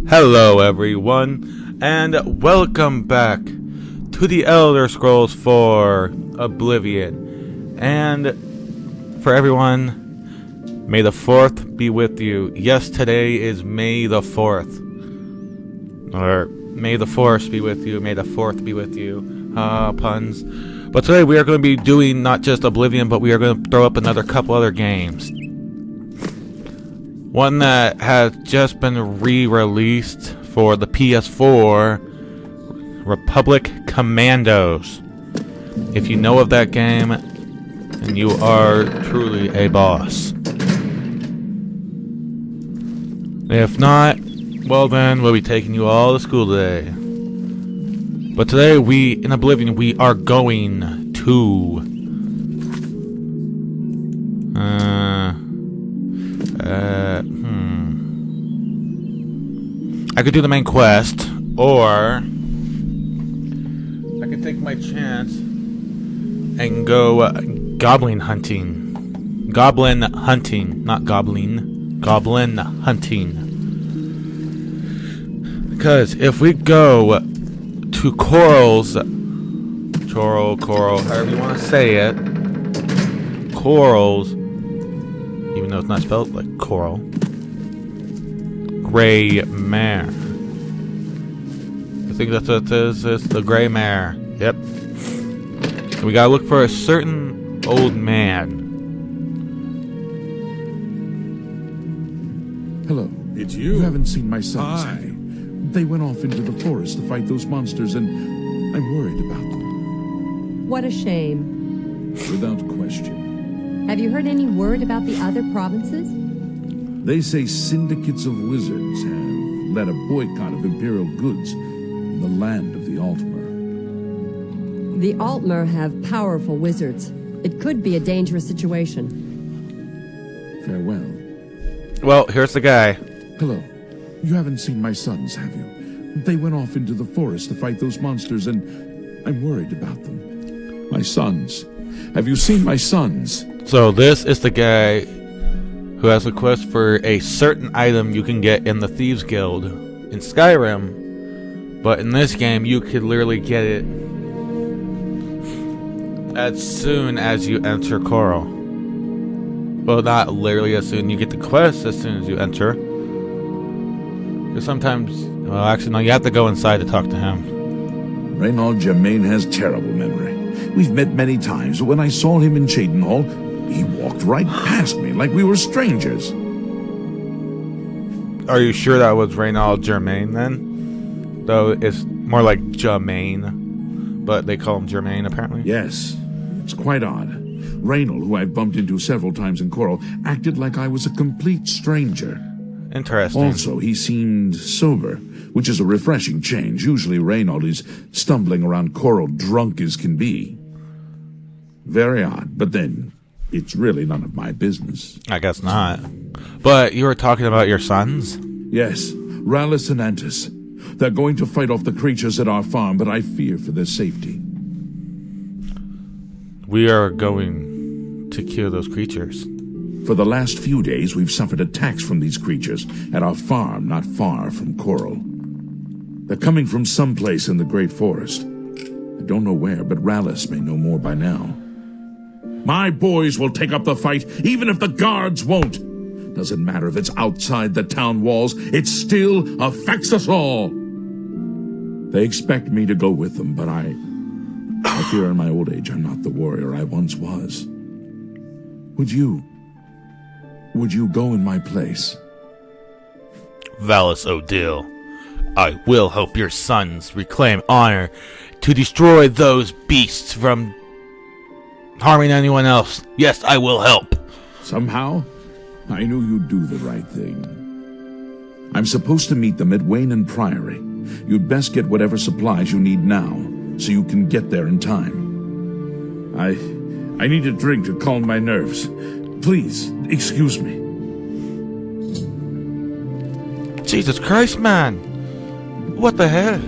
Hello everyone, and welcome back to the Elder Scrolls 4 Oblivion. And for everyone, may the 4th be with you. Yes, today is May the 4th. Or, may the Force be with you, may the 4th be with you. Puns. But today we are going to be doing not just Oblivion, but we are going to throw up another couple other games. One that has just been re-released for the PS4, Republic Commandos. If you know of that game, then you are truly a boss. If not, well then, we'll be taking you all to school today. But today, in Oblivion, we are going to... I could do the main quest, or I could take my chance and go goblin hunting. Goblin hunting, not goblin. Goblin hunting. Because if we go to Coral's, Coral, however you want to say it, Coral's, even though it's not spelled like coral, Gray Mare. I think that's what it is. It's the Gray Mare. Yep. And we gotta look for a certain old man. Hello. It's you. You haven't seen my sons, Hi. have you? They went off into the forest to fight those monsters, and I'm worried about them. What a shame. Without question. Have you heard any word about the other provinces? They say syndicates of wizards have led a boycott of imperial goods in the land of the Altmer. The Altmer have powerful wizards. It could be a dangerous situation. Farewell. Well, here's the guy. Hello. You haven't seen my sons, have you? They went off into the forest to fight those monsters, and I'm worried about them. My sons. Have you seen my sons? So this is the guy who has a quest for a certain item you can get in the Thieves Guild in Skyrim, but in this game you could literally get it as soon as you enter Coral. Well, not literally as soon. You get the quest as soon as you enter. Because sometimes, well, actually, no, you have to go inside to talk to him. Reynald Germain has terrible memory. We've met many times, but when I saw him in Cheydinhall, he walked right past me like we were strangers. Are you sure that was Reynald Germain then? Though it's more like Germain, but they call him Germain apparently. Yes, it's quite odd. Reynald, who I've bumped into several times in Coral, acted like I was a complete stranger. Interesting. Also, he seemed sober, which is a refreshing change. Usually Reynald is stumbling around Coral drunk as can be. Very odd, but then it's really none of my business. I guess not. But you were talking about your sons? Yes, Rallis and Antis. They're going to fight off the creatures at our farm, but I fear for their safety. We are going to kill those creatures. For the last few days, we've suffered attacks from these creatures at our farm not far from Coral. They're coming from someplace in the Great Forest. I don't know where, but Rallis may know more by now. My boys will take up the fight, even if the guards won't. Doesn't matter if it's outside the town walls, it still affects us all. They expect me to go with them, but I fear in my old age I'm not the warrior I once was. Would you go in my place? Valis O'Dill, I will help your sons reclaim honor to destroy those beasts from harming anyone else. Yes, I will help. Somehow, I knew you'd do the right thing. I'm supposed to meet them at Wayne and Priory. You'd best get whatever supplies you need now, so you can get there in time. I need a drink to calm my nerves. Please, excuse me. Jesus Christ, man. What the hell?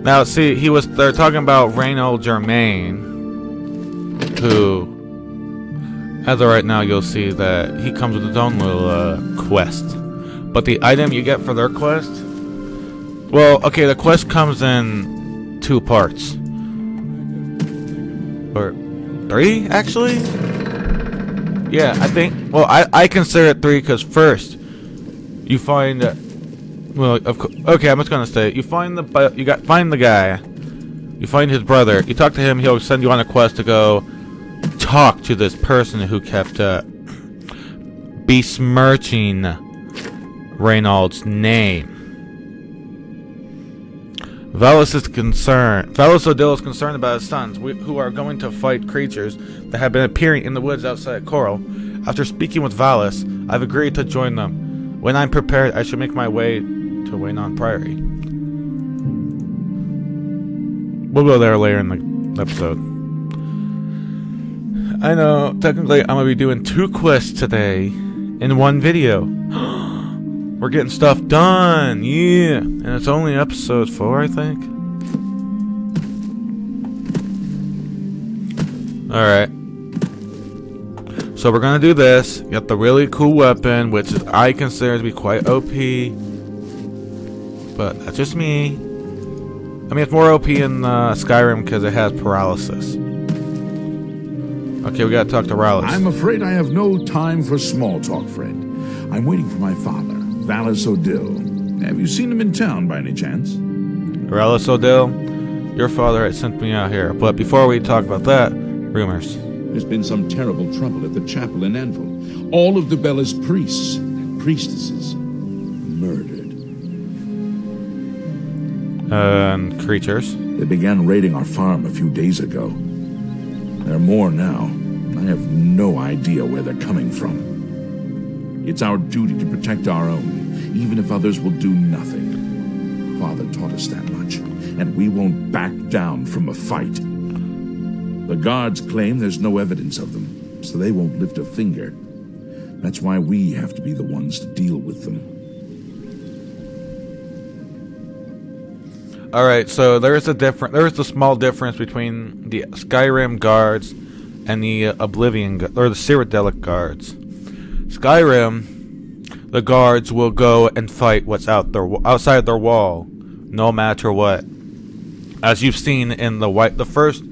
Now, see, they're talking about Reynald Germain, who, as of right now, you'll see that he comes with his own little quest. But the item you get for their quest... Well, okay, the quest comes in 2 parts. Or 3, actually? Yeah, I think... Well, I consider it 3 because first, you find... Well, okay, I'm just gonna say it. You find find the guy. You find his brother. You talk to him, he'll send you on a quest to go talk to this person who kept besmirching Reynald's name. Valis Odil is concerned about his sons, who are going to fight creatures that have been appearing in the woods outside Coral. After speaking with Valis, I've agreed to join them. When I'm prepared, I should make my way to Waynon Priory. We'll go there later in the episode. I know, technically I'm going to be doing 2 quests today in 1 video. We're getting stuff done, yeah. And it's only episode 4, I think. Alright. So we're going to do this. Get the really cool weapon, which I consider to be quite OP. But that's just me. I mean, it's more OP in Skyrim because it has paralysis. Okay, we gotta talk to Rallis. I'm afraid I have no time for small talk, friend. I'm waiting for my father, Valis Odil. Have you seen him in town by any chance? Rallis Odil, your father had sent me out here. But before we talk about that, rumors. There's been some terrible trouble at the chapel in Anvil. All of the Bella's priests and priestesses murdered. And creatures. They began raiding our farm a few days ago. There are more now. I have no idea where they're coming from. It's our duty to protect our own, even if others will do nothing. Father taught us that much, and we won't back down from a fight. The guards claim there's no evidence of them, so they won't lift a finger. That's why we have to be the ones to deal with them. Alright, so there's a small difference between the Skyrim guards and the Oblivion, or the Cyrodiilic guards. Skyrim, the guards will go and fight what's outside their wall, no matter what. As you've seen in the first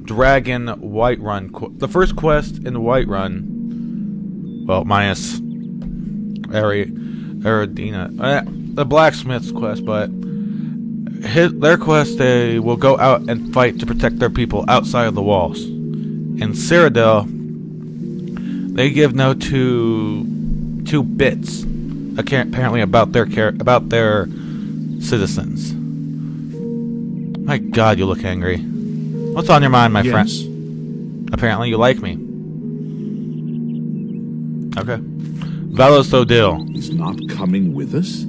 Dragon Whiterun, the first quest in Whiterun, well, minus Eridina, the blacksmith's quest, but their quest, they will go out and fight to protect their people outside of the walls. In Cyrodiil, they give no two bits, apparently, about their citizens. My God, you look angry. What's on your mind, my friend? Apparently, you like me. Okay. Valis Odil. He's not coming with us?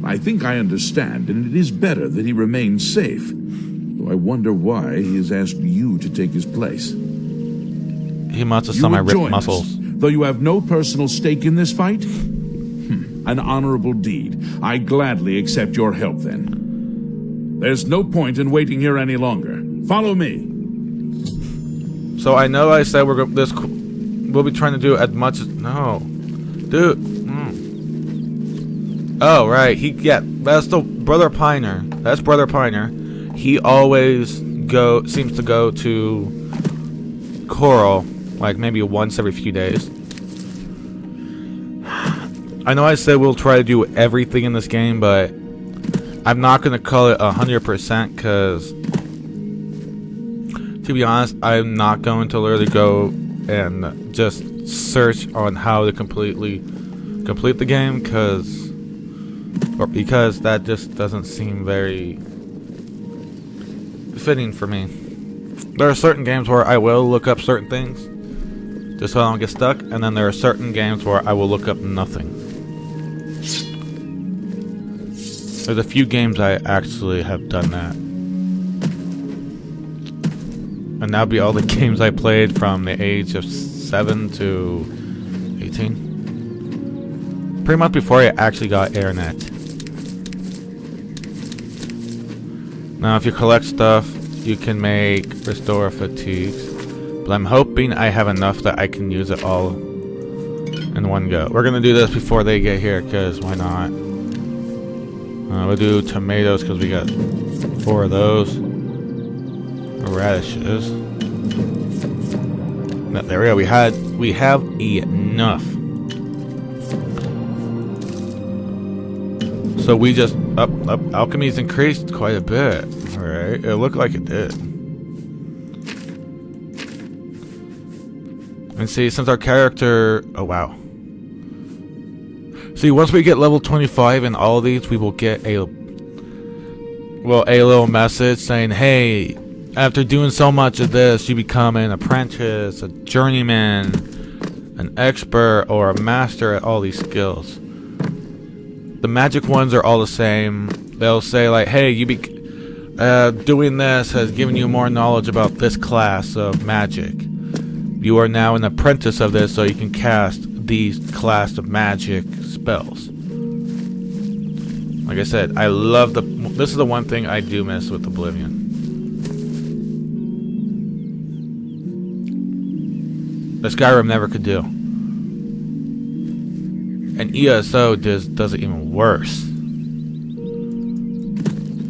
I think I understand, and it is better that he remains safe. Though I wonder why he has asked you to take his place. He must have some of my ripped muscles. Though you have no personal stake in this fight? An honorable deed. I gladly accept your help, then. There's no point in waiting here any longer. Follow me. So I know I said we'll be trying to do as much as... No. Dude. Oh, right. That's the Brother Piner. That's Brother Piner. He always seems to go to Coral, like maybe once every few days. I know I said we'll try to do everything in this game, but I'm not going to call it 100% because, to be honest, I'm not going to literally go and just search on how to complete the game because that just doesn't seem very fitting for me. There are certain games where I will look up certain things just so I don't get stuck, and then there are certain games where I will look up nothing. There's a few games I actually have done that. And that'll be all the games I played from the age of 7 to 18. Pretty much before I actually got internet. Now, if you collect stuff, you can make restore fatigues. But I'm hoping I have enough that I can use it all in one go. We're gonna do this before they get here, because why not? We'll do tomatoes, because we got 4 of those. Radishes. No, there we go. We have enough. So we just alchemy's increased quite a bit. All right, it looked like it did. And see, since our character, oh wow. See, once we get level 25 in all of these, we will get a little message saying, "Hey, after doing so much of this, you become an apprentice, a journeyman, an expert, or a master at all these skills." The magic ones are all the same. They'll say like, "Hey, doing this has given you more knowledge about this class of magic. You are now an apprentice of this, so you can cast these class of magic spells." Like I said, I love this is the one thing I do miss with Oblivion. That Skyrim never could do. And ESO does it even worse.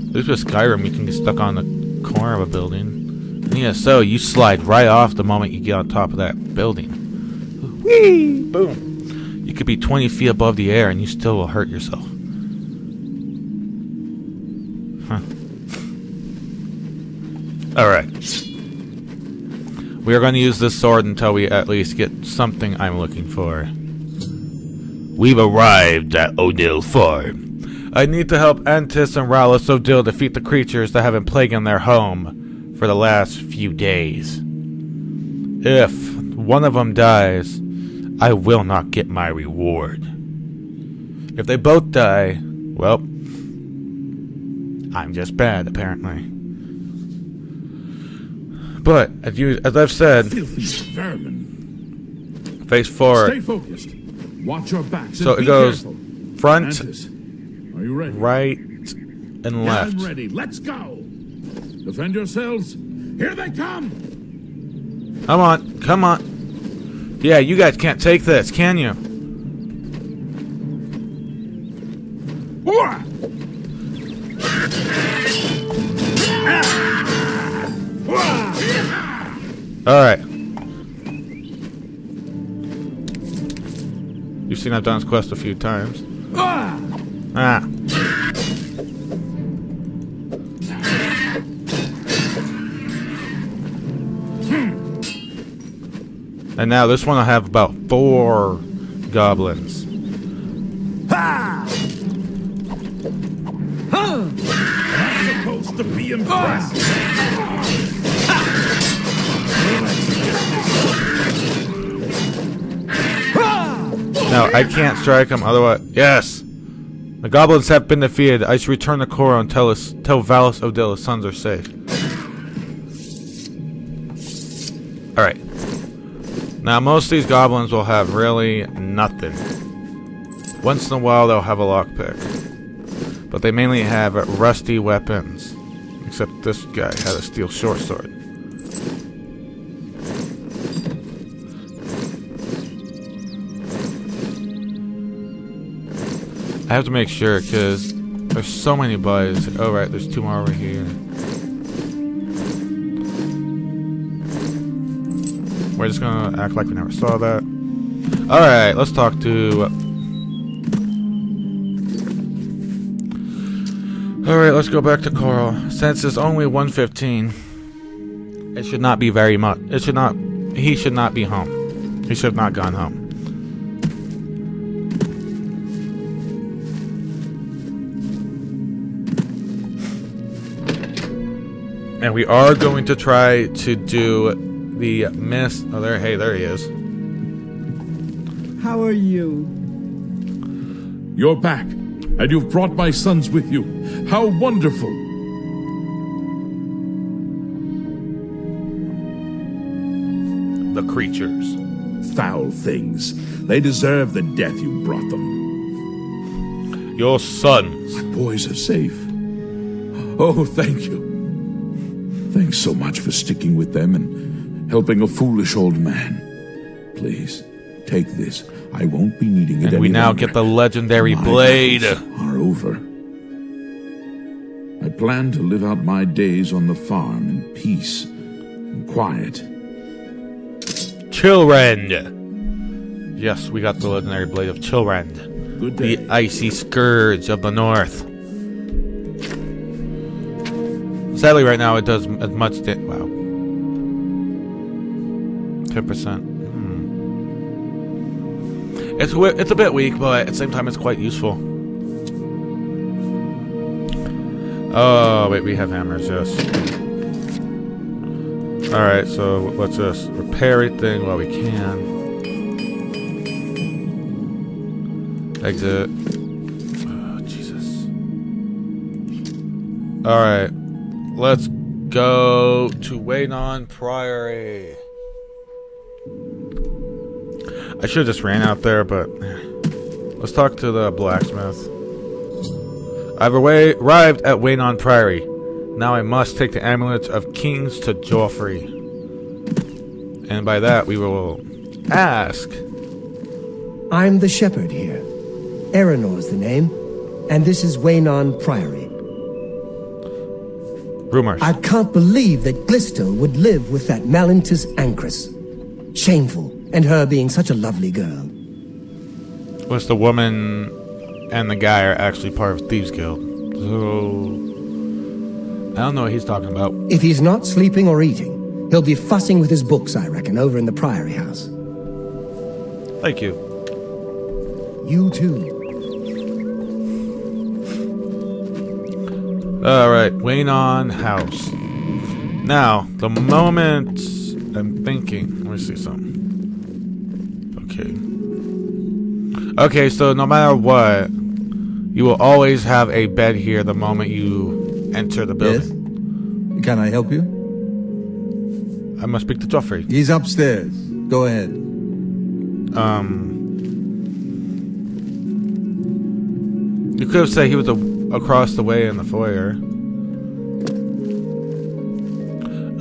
At least with Skyrim, you can get stuck on the corner of a building. In ESO, you slide right off the moment you get on top of that building. Whee! Boom. You could be 20 feet above the air and you still will hurt yourself. Huh. Alright. We are going to use this sword until we at least get something I'm looking for. We've arrived at O'Dill Farm. I need to help Antis and Rallis O'Dill defeat the creatures that have been plaguing their home for the last few days. If one of them dies, I will not get my reward. If they both die, well, I'm just bad, apparently. But, as I've said, Filthy vermin. face forward. Stay focused. Watch your backs. So and it be goes careful. front, Mantis, are you ready? right, and Yeah, left. I'm ready. Let's go. Defend yourselves. Here they come. Come on, come on. Yeah, you guys can't take this, can you? Alright. You've seen I've done this quest a few times. Ah. And now this one I have about 4 goblins. Ha! Huh! I'm supposed to be impressed. No, I can't strike them, otherwise... Yes! The goblins have been defeated. I should return to Coro and tell Valis O'Dill his sons are safe. Alright. Now, most of these goblins will have really nothing. Once in a while, they'll have a lockpick. But they mainly have rusty weapons. Except this guy had a steel short sword. I have to make sure, because there's so many buys. Oh, right, there's 2 more over here. We're just gonna act like we never saw that. Alright, let's talk to... Alright, let's go back to Coral. Since it's only 1:15, it should not be very much. It should not... He should not be home. He should have not gone home. And we are going to try to do the miss. Oh, there. Hey, there he is. How are you? You're back, and you've brought my sons with you. How wonderful! The creatures. Foul things. They deserve the death you brought them. Your sons. My boys are safe. Oh, thank you. Thanks so much for sticking with them and helping a foolish old man. Please, take this. I won't be needing it And we any now longer. get the legendary My blade. battles are over. I plan to live out my days on the farm in peace and quiet. Chillrend. Yes, we got the legendary blade of Chillrend. Good day. The icy scourge of the north. Sadly, right now it does as much. Wow. 10%. It's a bit weak, but at the same time, it's quite useful. Oh wait, we have hammers. Yes. All right, so let's just repair everything while we can. Exit. Oh, Jesus. Alright. Let's go to Waynon Priory. I should have just ran out there, but let's talk to the blacksmith. I've arrived at Waynon Priory. Now I must take the amulet of kings to Joffrey. And by that we will ask. I'm the shepherd here. Eranor's the name, and this is Waynon Priory. Rumors. I can't believe that Glistel would live with that Malintus Ancrus. Shameful, and her being such a lovely girl. Was the woman and the guy are actually part of Thieves Guild. So I don't know what he's talking about. If he's not sleeping or eating, he'll be fussing with his books, I reckon, over in the Priory house. Thank you. You too. Alright, Waynon House. Now, the moment I'm thinking, let me see something. Okay, so no matter what, you will always have a bed here the moment you enter the building. Yes? Can I help you? I must speak to Joffrey. He's upstairs. Go ahead. You could have said he was across the way in the foyer.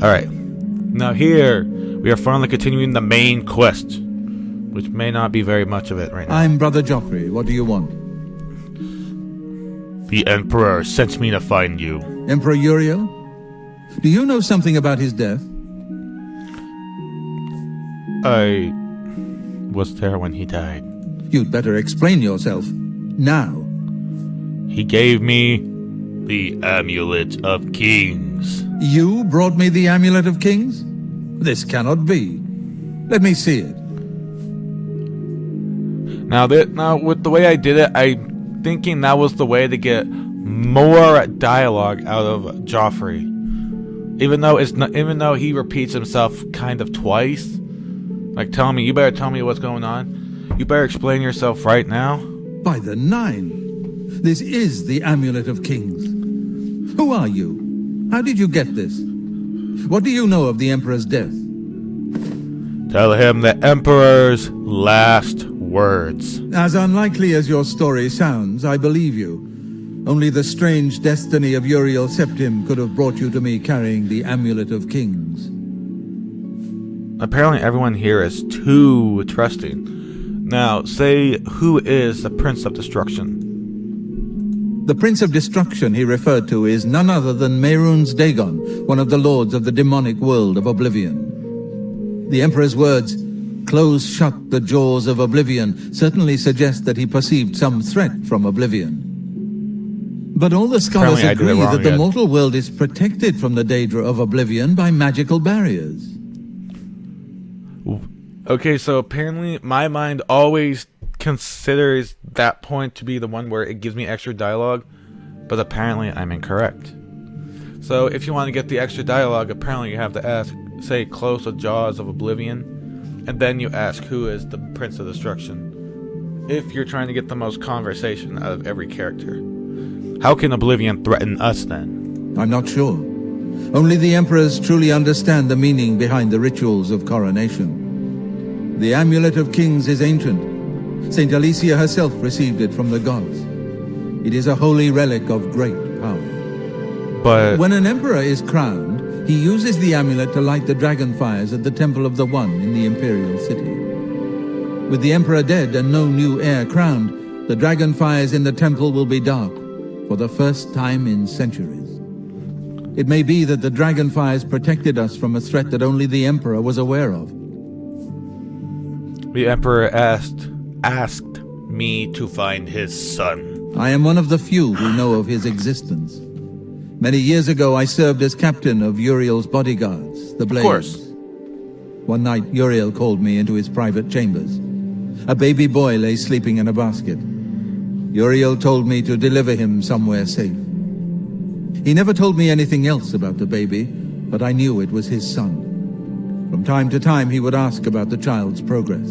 Alright. Now here, we are finally continuing the main quest, which may not be very much of it right now. I'm Brother Joffrey. What do you want? The Emperor sent me to find you. Emperor Uriel? Do you know something about his death? I was there when he died. You'd better explain yourself. Now. He gave me the Amulet of Kings. You brought me the Amulet of Kings? This cannot be. Let me see it. Now with the way I did it, I'm thinking that was the way to get more dialogue out of Joffrey. Even though he repeats himself kind of twice, like telling me, you better tell me what's going on. You better explain yourself right now. By the Nine. This is the Amulet of Kings. Who are you? How did you get this? What do you know of the Emperor's death? Tell him the Emperor's last words. As unlikely as your story sounds, I believe you. Only the strange destiny of Uriel Septim could have brought you to me carrying the Amulet of Kings. Apparently everyone here is too trusting. Now, say, who is the Prince of Destruction? The Prince of Destruction he referred to is none other than Mehrunes Dagon, one of the lords of the demonic world of Oblivion. The Emperor's words, "Close shut the jaws of Oblivion," certainly suggest that he perceived some threat from Oblivion. But all the scholars agree that the mortal world is protected from the danger of Oblivion by magical barriers. Okay, so apparently my mind always considers that point to be the one where it gives me extra dialogue, but apparently I'm incorrect. So if you want to get the extra dialogue, apparently you have to ask, say, close the jaws of Oblivion, and then you ask who is the Prince of Destruction, if you're trying to get the most conversation out of every character. How can Oblivion threaten us then? I'm not sure. Only the Emperors truly understand the meaning behind the rituals of coronation. The Amulet of Kings is ancient. Saint Alicia herself received it from the gods. It is a holy relic of great power. But when an emperor is crowned, he uses the amulet to light the dragon fires at the Temple of the One in the Imperial City. With the Emperor dead and no new heir crowned, the dragon fires in the temple will be dark for the first time in centuries. It may be that the dragon fires protected us from a threat that only the Emperor was aware of. The Emperor asked me to find his son. I am one of the few who know of his existence. Many years ago, I served as captain of Uriel's bodyguards, the Blades. Of course. One night, Uriel called me into his private chambers. A baby boy lay sleeping in a basket. Uriel told me to deliver him somewhere safe. He never told me anything else about the baby, but I knew it was his son. From time to time, he would ask about the child's progress.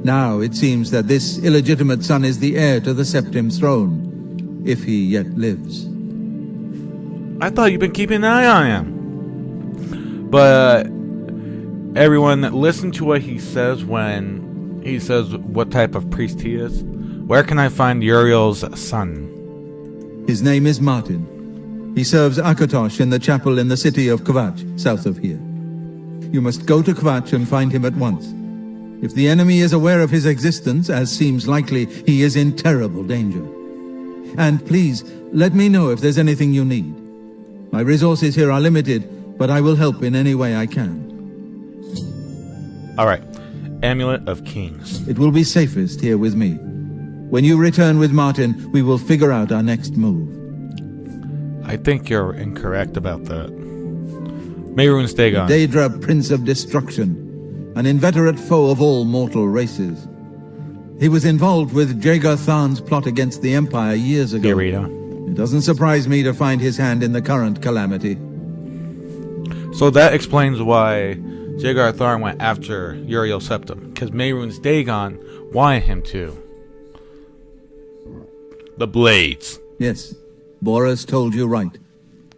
Now, it seems that this illegitimate son is the heir to the Septim throne, if he yet lives. I thought you've been keeping an eye on him. But everyone, listen to what he says when he says what type of priest he is. Where can I find Uriel's son? His name is Martin. He serves Akatosh in the chapel in the city of Kvatch, south of here. You must go to Kvatch and find him at once. If the enemy is aware of his existence, as seems likely, he is in terrible danger. And please, let me know if there's anything you need. My resources here are limited, but I will help in any way I can. Alright. Amulet of Kings. It will be safest here with me. When you return with Martin, we will figure out our next move. I think you're incorrect about that. Mehrunes Dagon. Daedra, Prince of Destruction, an inveterate foe of all mortal races. He was involved with Jaeger Tharn's plot against the Empire years ago. Garita. It doesn't surprise me to find his hand in the current calamity. So that explains why Jaeger Tharn went after Uriel Septim, because Mehrunes Dagon wanted him to. The Blades. Yes, Boris told you right.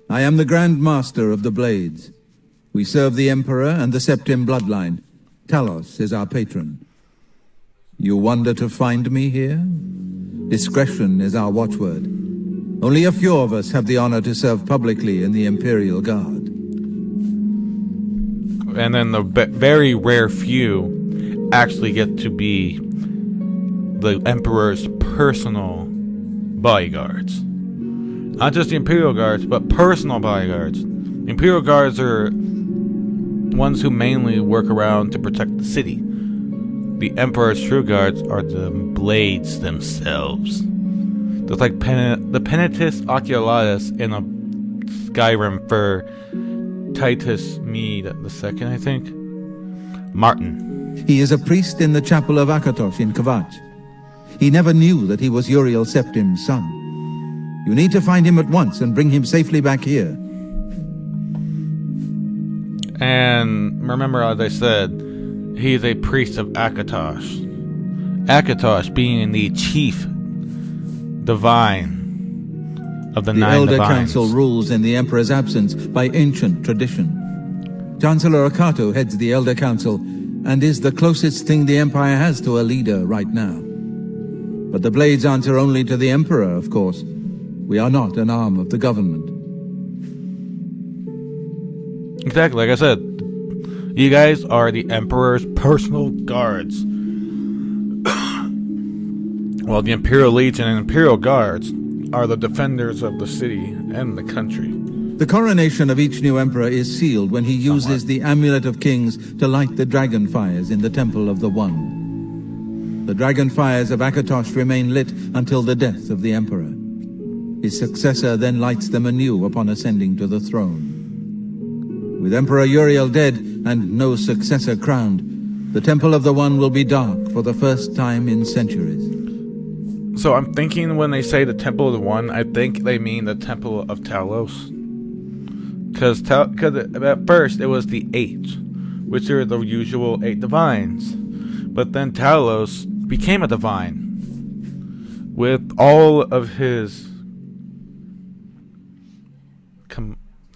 I am the Grand Master of the Blades. We serve the Emperor and the Septim bloodline. Talos is our patron. You wonder to find me here? Discretion is our watchword. Only a few of us have the honor to serve publicly in the Imperial Guard. And then the very rare few actually get to be the Emperor's personal bodyguards. Not just the Imperial Guards, but personal bodyguards. Imperial Guards are ones who mainly work around to protect the city. The Emperor's true guards are the Blades themselves. Just like the Penitus Oculatus in a Skyrim for Titus Mede II, I think. Martin. He is a priest in the chapel of Akatosh in Kvatch. He never knew that he was Uriel Septim's son. You need to find him at once and bring him safely back here. And remember, as I said, he is a priest of Akatosh. Akatosh being the chief divine of the Nine Divines. The Elder Council rules in the Emperor's absence by ancient tradition. Chancellor Akato heads the Elder Council and is the closest thing the Empire has to a leader right now. But the Blades answer only to the Emperor, of course. We are not an arm of the government. Exactly, like I said, you guys are the Emperor's personal guards. While the Imperial Legion and Imperial Guards are the defenders of the city and the country. The coronation of each new emperor is sealed when he uses the Amulet of Kings to light the dragon fires in the Temple of the One. The dragon fires of Akatosh remain lit until the death of the emperor. His successor then lights them anew upon ascending to the throne. With Emperor Uriel dead and no successor crowned, the Temple of the One will be dark for the first time in centuries. So I'm thinking when they say the Temple of the One, I think they mean the Temple of Talos. Because at first it was the 8, which are the usual 8 divines. But then Talos became a divine with all of his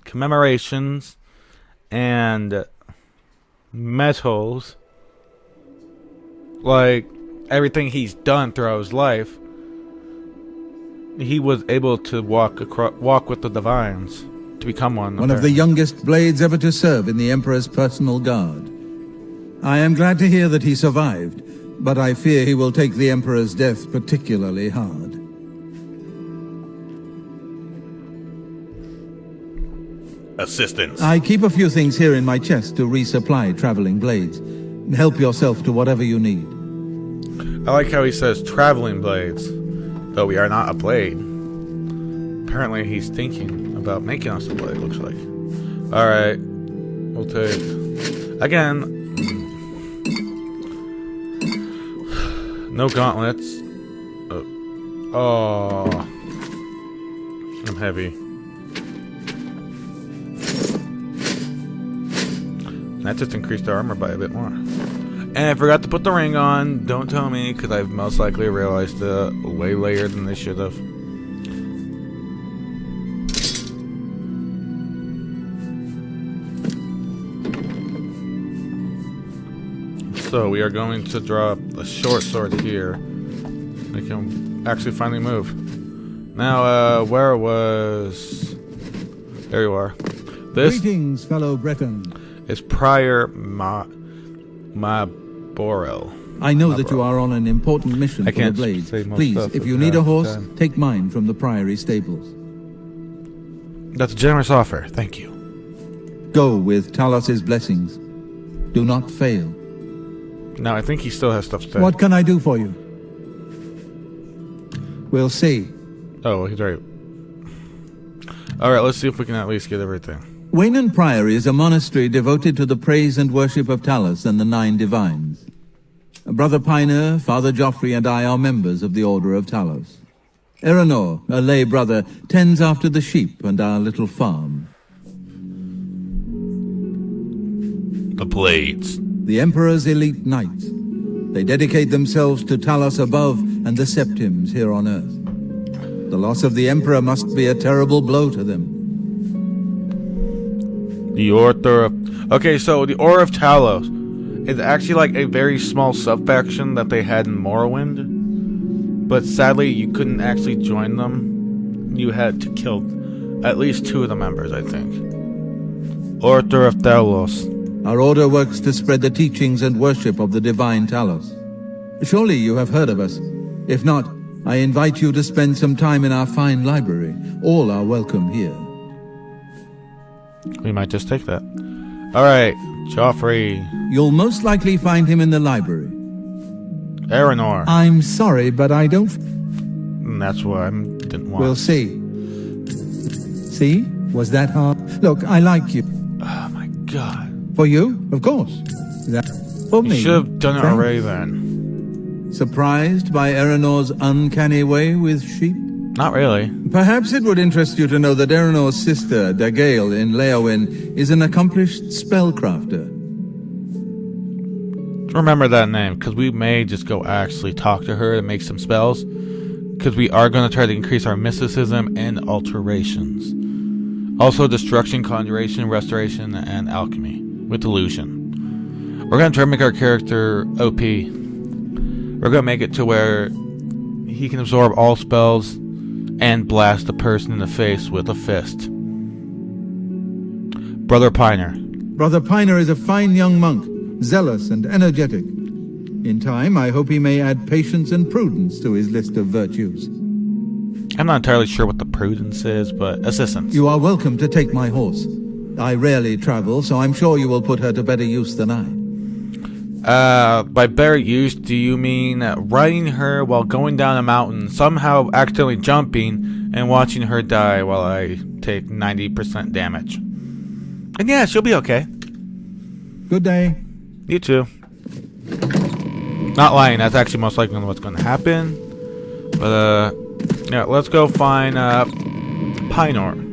commemorations and medals, like everything he's done throughout his life. He was able to walk with the divines to become one. One of the youngest Blades ever to serve in the Emperor's personal guard. I am glad to hear that he survived, but I fear he will take the Emperor's death particularly hard. Assistance. I keep a few things here in my chest to resupply traveling blades. Help yourself to whatever you need. I like how he says traveling blades, though we are not a blade. Apparently he's thinking about making us a blade, looks like. Alright. We'll take... Again. No gauntlets. Oh. I'm heavy. That just increased our armor by a bit more. And I forgot to put the ring on. Don't tell me, because I've most likely realized it way later than they should have. So we are going to drop a short sword here. We can actually finally move. Now, where was... There you are. This... Greetings, fellow Breton. Is Prior Maborel. I know that you are on an important mission for the Blades. Please, if you need a horse, take mine from the Priory stables. That's a generous offer. Thank you. Go with Talos's blessings. Do not fail. No, I think he still has stuff to say. What can I do for you? We'll see. Oh, he's right. Alright, let's see if we can at least get everything. Waynon Priory is a monastery devoted to the praise and worship of Talos and the 9 divines. Brother Piner, Father Joffrey, and I are members of the Order of Talos. Eranor, a lay brother, tends after the sheep and our little farm. The Blades. The Emperor's elite knights. They dedicate themselves to Talos above and the Septims here on Earth. The loss of the Emperor must be a terrible blow to them. The Order of... Okay, so the Order of Talos is actually like a very small sub-faction that they had in Morrowind. But sadly, you couldn't actually join them. You had to kill at least 2 of the members, I think. Order of Talos. Our order works to spread the teachings and worship of the divine Talos. Surely you have heard of us. If not, I invite you to spend some time in our fine library. All are welcome here. We might just take that. Alright, Joffrey. You'll most likely find him in the library. Eranor. I'm sorry, but I don't... That's what I didn't want. We'll see. See? Was that hard? Look, I like you. Oh my god. For you? Of course. That for me. You should have done it Thanks. already then. Surprised by Eranor's uncanny way with sheep? Not really. Perhaps it would interest you to know that Eranor's sister, Dagail in Leowyn, is an accomplished spellcrafter. Remember that name, because we may just go actually talk to her and make some spells. Because we are going to try to increase our mysticism and alterations. Also destruction, conjuration, restoration, and alchemy. With illusion. We're going to try to make our character OP. We're going to make it to where he can absorb all spells and blast a person in the face with a fist. Brother Piner. Brother Piner is a fine young monk, zealous and energetic. In time, I hope he may add patience and prudence to his list of virtues. I'm not entirely sure what the prudence is, but assistance. You are welcome to take my horse. I rarely travel, so I'm sure you will put her to better use than I. By better use, do you mean riding her while going down a mountain, somehow accidentally jumping, and watching her die while I take 90% damage? And yeah, she'll be okay. Good day. You too. Not lying, that's actually most likely what's going to happen. But, yeah, let's go find, Pinor.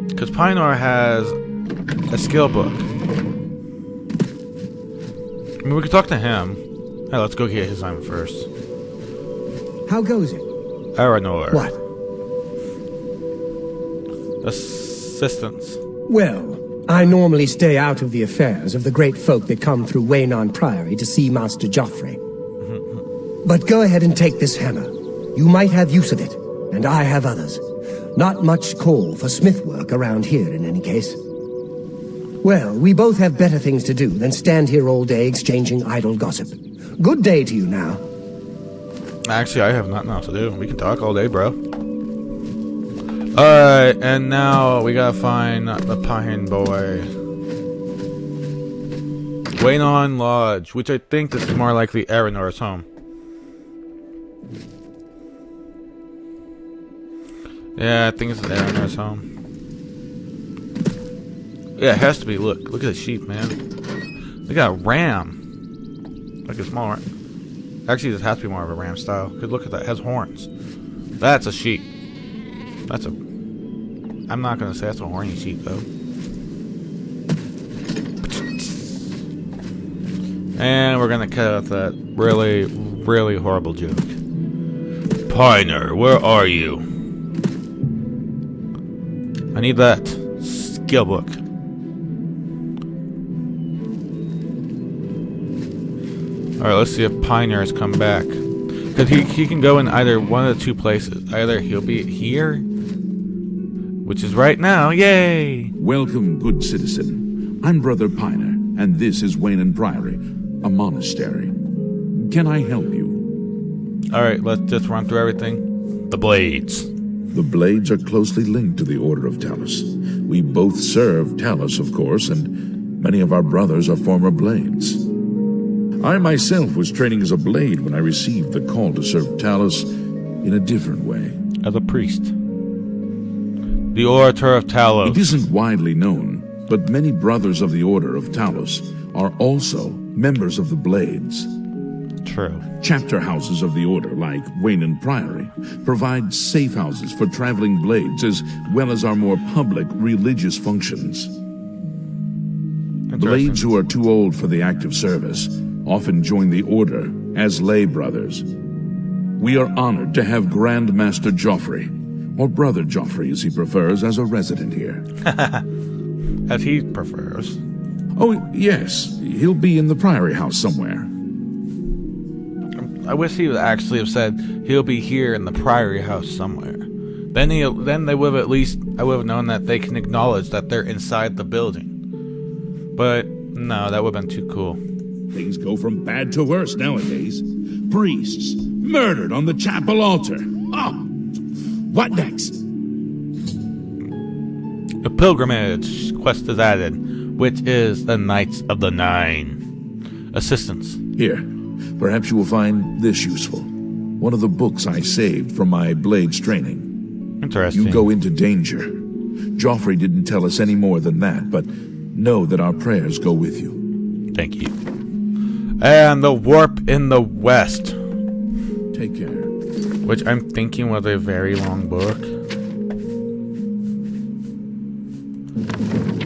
Because Pinor has a skill book. I mean, we could talk to him. Hey, let's go get his name first. How goes it? Eranor. What? Assistance. Well, I normally stay out of the affairs of the great folk that come through Waynon Priory to see Master Joffrey. But go ahead and take this hammer. You might have use of it, and I have others. Not much call for smith work around here in any case. Well, we both have better things to do than stand here all day exchanging idle gossip. Good day to you now. Actually, I have nothing else to do. We can talk all day, bro. Alright, and now we gotta find the Pine Boy. Waynon Lodge, which I think this is more likely Aranor's home. Yeah, I think it's Aranor's home. Yeah, it has to be. Look at the sheep, man. They got a ram. Like a smaller. Actually, this has to be more of a ram style. Cause look at that, it has horns. That's a sheep. That's a. I'm not gonna say that's a horny sheep though. And we're gonna cut out that really, really horrible joke. Piner, where are you? I need that skill book. Alright, let's see if Piner has come back. Because he can go in either one of the two places. Either he'll be here, which is right now. Yay! Welcome, good citizen. I'm Brother Piner, and this is Waynon Priory, a monastery. Can I help you? Alright, let's just run through everything. The Blades. The Blades are closely linked to the Order of Talos. We both serve Talos, of course, and many of our brothers are former Blades. I myself was training as a Blade when I received the call to serve Talos in a different way. As a priest. The Orator of Talos. It isn't widely known, but many brothers of the Order of Talos are also members of the Blades. True. Chapter houses of the Order, like Waynon Priory, provide safe houses for traveling Blades as well as our more public religious functions. Blades who are too old for the active service often join the Order as lay brothers. We are honored to have Grand Master Joffrey, or Brother Joffrey as he prefers, as a resident here. As he prefers. Oh, yes, he'll be in the Priory House somewhere. I wish he would actually have said he'll be here in the Priory House somewhere. Then they would have at least, I would have known that they can acknowledge that they're inside the building. But no, that would have been too cool. Things go from bad to worse nowadays. Priests murdered on the chapel altar. Oh, what next? A pilgrimage quest is added, which is the Knights of the Nine. Assistance. Here, perhaps you will find this useful. One of the books I saved from my Blades training. Interesting. You go into danger. Joffrey didn't tell us any more than that, but know that our prayers go with you. Thank you. And the Warp in the West. Take care. Which I'm thinking was a very long book.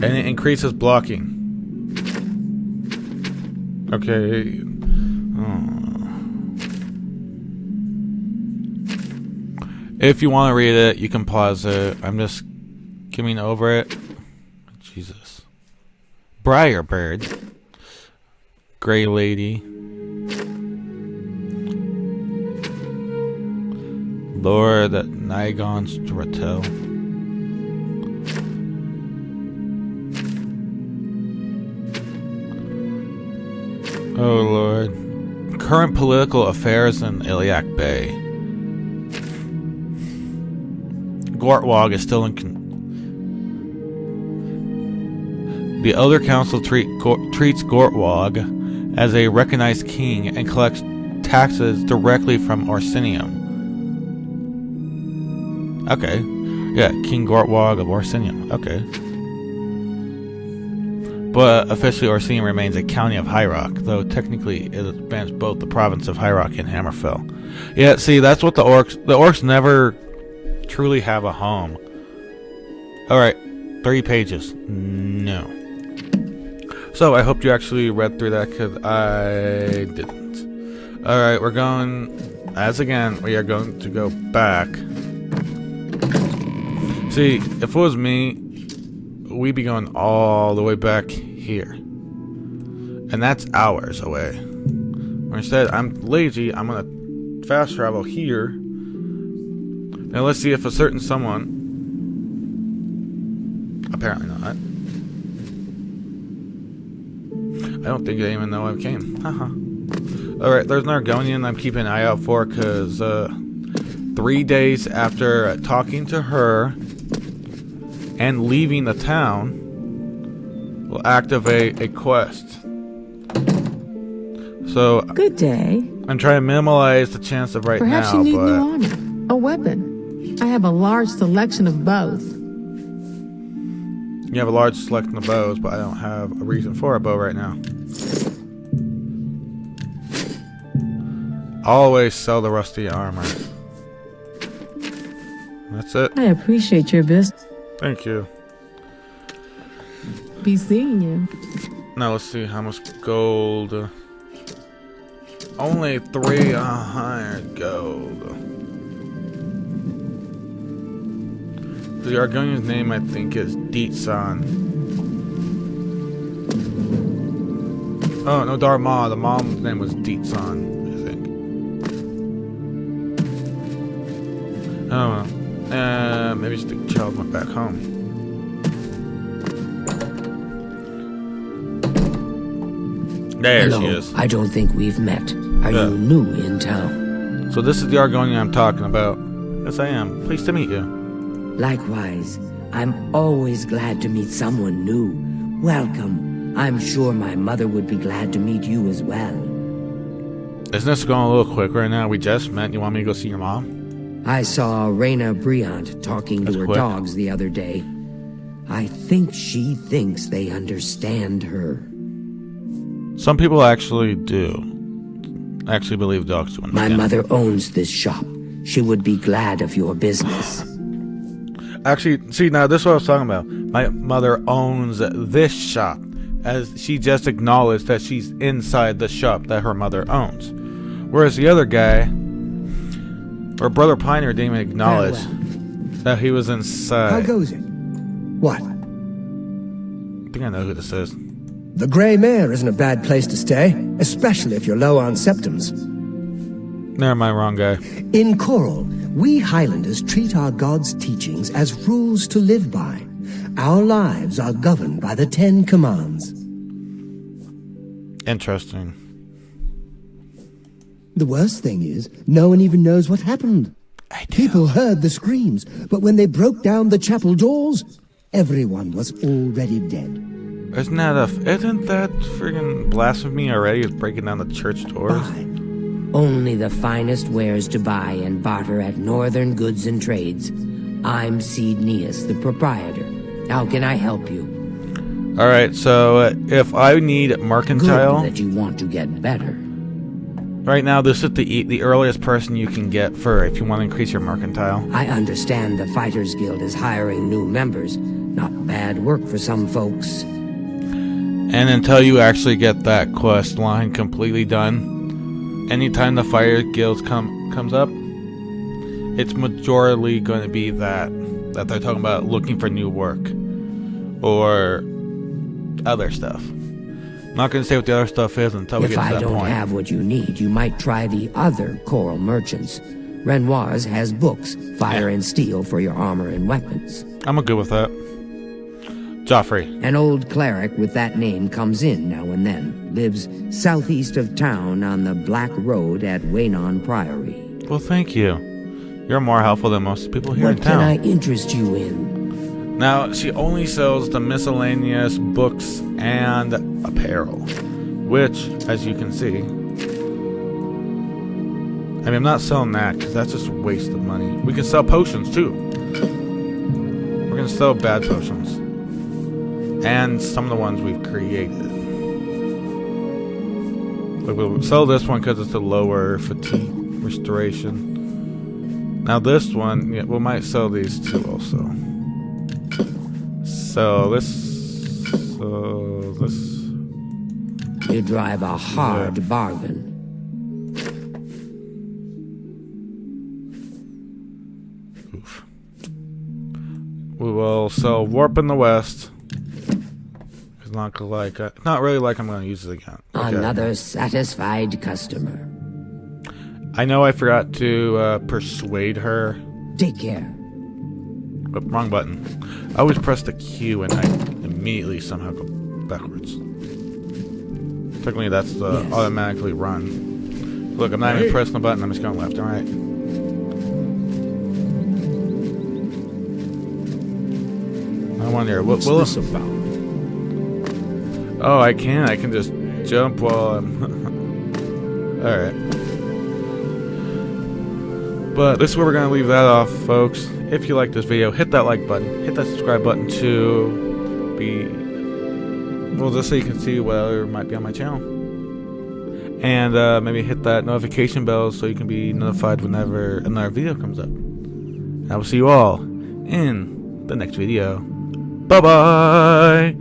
And it increases blocking. Okay. If you want to read it, you can pause it. I'm just skimming over it. Jesus. Briarbird. Grey Lady. Lord Nigon Stratel. Oh Lord. Current political affairs in Iliac Bay. Gortwog is still in The Elder Council treats Gortwog as a recognized king and collects taxes directly from Orsinium. Okay. Yeah, King Gortwog of Orsinium. Okay. But officially Orsinium remains a county of High Rock, though technically it spans both the province of High Rock and Hammerfell. Yeah, see, that's what the orcs never truly have a home. Alright, 30 pages. No. So, I hope you actually read through that, because I didn't. Alright, we're going, we are going to go back. See, if it was me, we'd be going all the way back here. And that's hours away. Or instead, I'm lazy, I'm going to fast travel here. Now let's see if a certain someone... Apparently not. I don't think they even know I came. Haha. Alright, there's an Argonian I'm keeping an eye out for, because 3 days after talking to her and leaving the town, we'll activate a quest. So, good day. I'm trying to minimize the chance of Perhaps now, you need but... new armor, a weapon. I have a large selection of both. You have a large selection of bows, but I don't have a reason for a bow right now. Always sell the rusty armor. That's it. I appreciate your business. Thank you. Be seeing you. Now let's see how much gold. Only 300 gold. The Argonian's name, I think, is Deetsan. Oh, no, Dharma. The mom's name was Deetsan, I think. Oh, well. Maybe the child went back home. There Hello. she is. I don't think we've met. Are you new in town? So this is the Argonian I'm talking about. Yes, I am. Pleased to meet you. Likewise, I'm always glad to meet someone new. Welcome. I'm sure my mother would be glad to meet you as well. Isn't this going a little quick right now? We just met. You want me to go see your mom? I saw Reyna Briant talking to her quick. dogs the other day. I think she thinks they understand her. Some people actually do. I actually believe dogs do My understand. mother owns this shop. She would be glad of your business. Actually, see, now this is what I was talking about. My mother owns this shop, as she just acknowledged that she's inside the shop that her mother owns. Whereas the other guy, or Brother Pioneer, didn't even acknowledge that he was inside. How goes it? What? I think I know who this is. The Grey Mare isn't a bad place to stay, especially if you're low on septums. Never mind, wrong guy. In Coral, we Highlanders treat our gods' teachings as rules to live by. Our lives are governed by the 10 Commands. Interesting. The worst thing is, no one even knows what happened. People heard the screams, but when they broke down the chapel doors, everyone was already dead. Isn't that friggin' blasphemy already? Is breaking down the church doors? Buy. Only the finest wares to buy and barter at Northern Goods and Trades. I'm Cedneus, the proprietor. How can I help you? Alright, so if I need mercantile, Good that you want to get better. right now this is the earliest person you can get for if you want to increase your mercantile. I understand the Fighters Guild is hiring new members. Not bad work for some folks. And until you actually get that quest line completely done, anytime the Fire Guild comes up, it's majorly going to be that they're talking about looking for new work or other stuff. I'm not going to say what the other stuff is until we If get to I that don't point. have what you need, you might try the other Coral merchants. Renoir's has books, fire and steel for your armor and weapons. I'm good with that. Joffrey. An old cleric with that name comes in now and then. Lives southeast of town on the Black Road at Waynon Priory. Well, thank you. You're more helpful than most people here in What town. can I interest you in? Now, she only sells the miscellaneous books and apparel, which, as you can see, I mean, I'm not selling that because that's just a waste of money. We can sell potions too. We're going to sell bad potions. And some of the ones we've created. Like we'll sell this one because it's a lower fatigue restoration. Now this one, yeah, we might sell these two also. So this. You drive a hard bargain. Oof. We will sell Warp in the West. It's not really like I'm going to use it again. Okay. Another satisfied customer. I know I forgot to persuade her. Take care. But wrong button. I always press the Q and I immediately somehow go backwards. Technically, that's the Yes. automatically run. Look, I'm not even pressing the button. I'm just going left and right. I wonder, What's this about? Oh, I can just jump while I'm... Alright. But this is where we're going to leave that off, folks. If you like this video, hit that like button. Hit that subscribe button to be... Well, just so you can see whatever might be on my channel. And maybe hit that notification bell so you can be notified whenever another video comes up. And I will see you all in the next video. Bye-bye!